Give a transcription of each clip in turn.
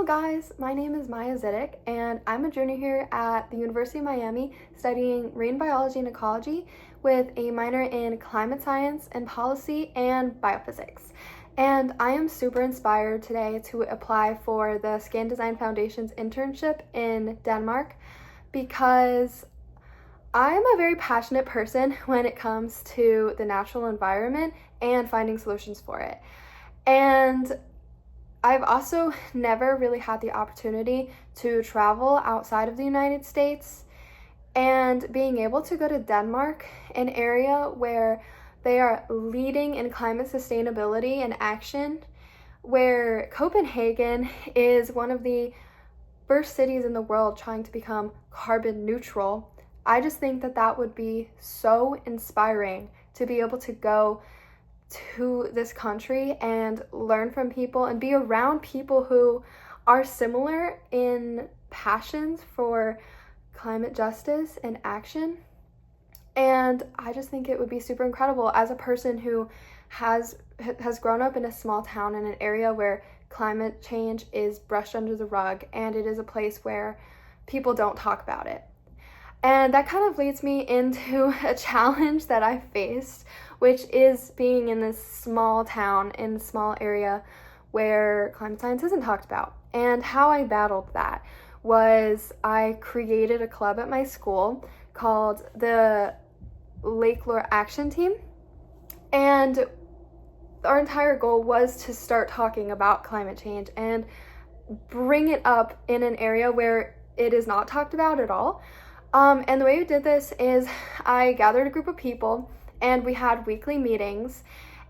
Hello guys, my name is Maija Zidek and I'm a junior here at the University of Miami studying marine biology and ecology with a minor in climate science and policy and biophysics. And I am super inspired today to apply for the Scan Design Foundation's internship in Denmark because I'm a very passionate person when it comes to the natural environment and finding solutions for it. And I've also never really had the opportunity to travel outside of the United States, and being able to go to Denmark, an area where they are leading in climate sustainability and action, where Copenhagen is one of the first cities in the world trying to become carbon neutral. I just think that that would be so inspiring to be able to go to this country and learn from people and be around people who are similar in passions for climate justice and action. And I just think it would be super incredible as a person who has grown up in a small town in an area where climate change is brushed under the rug, and it is a place where people don't talk about it. And that kind of leads me into a challenge that I faced, which is being in this small town, in a small area where climate science isn't talked about. And how I battled that was I created a club at my school called the Lake Lore Action Team. And our entire goal was to start talking about climate change and bring it up in an area where it is not talked about at all. And the way we did this is I gathered a group of people and we had weekly meetings.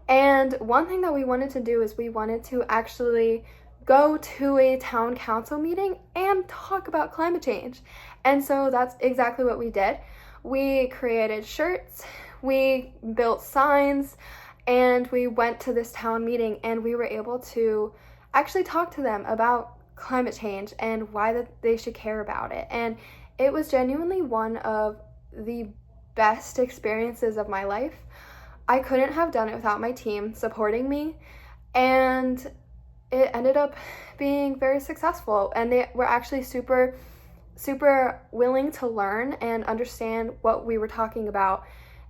And one thing that we wanted to do is we wanted to actually go to a town council meeting and talk about climate change. And so that's exactly what we did. We created shirts, we built signs, and we went to this town meeting and we were able to actually talk to them about climate change and why that they should care about it. And it was genuinely one of the best experiences of my life. I couldn't have done it without my team supporting me, and it ended up being very successful. And they were actually super willing to learn and understand what we were talking about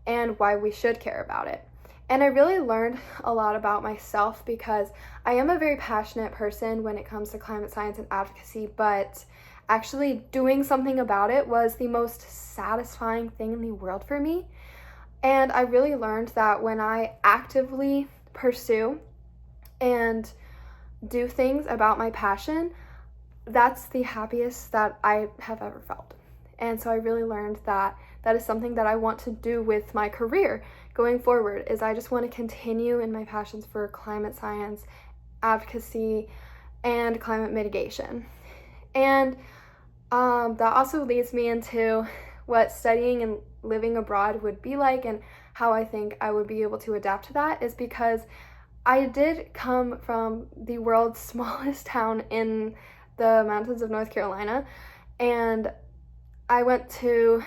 and why we should care about it. And I really learned a lot about myself because I am a very passionate person when it comes to climate science and advocacy, but actually doing something about it was the most satisfying thing in the world for me. And I really learned that when I actively pursue and do things about my passion, that's the happiest that I have ever felt. And so I really learned that that is something that I want to do with my career going forward, is I just want to continue in my passions for climate science, advocacy, and climate mitigation. And that also leads me into what studying and living abroad would be like and how I think I would be able to adapt to that, is because I did come from the world's smallest town in the mountains of North Carolina, and I went to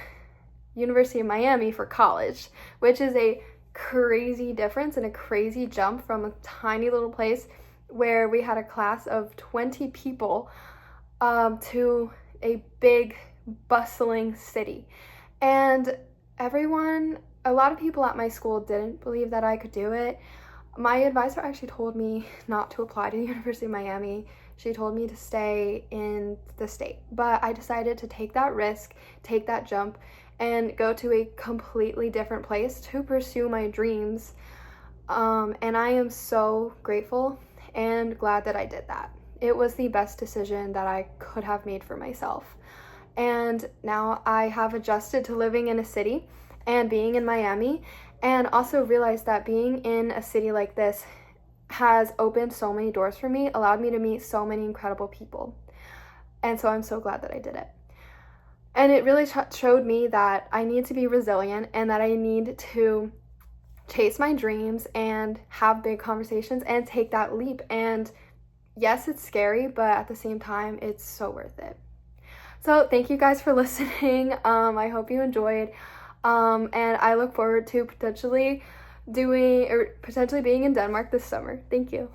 University of Miami for college, which is a crazy difference and a crazy jump from a tiny little place where we had a class of 20 people to a big bustling city. And a lot of people at my school didn't believe that I could do it. My advisor actually told me not to apply to the University of Miami. She told me to stay in the state, but I decided to take that risk, take that jump, and go to a completely different place to pursue my dreams. And I am so grateful and glad that I did that. It was the best decision that I could have made for myself. And now I have adjusted to living in a city and being in Miami, and also realized that being in a city like this has opened so many doors for me, allowed me to meet so many incredible people. And so I'm so glad that I did it. And it really showed me that I need to be resilient and that I need to chase my dreams and have big conversations and take that leap. And yes, it's scary, but at the same time, it's so worth it. So thank you guys for listening. I hope you enjoyed. And I look forward to potentially being in Denmark this summer. Thank you.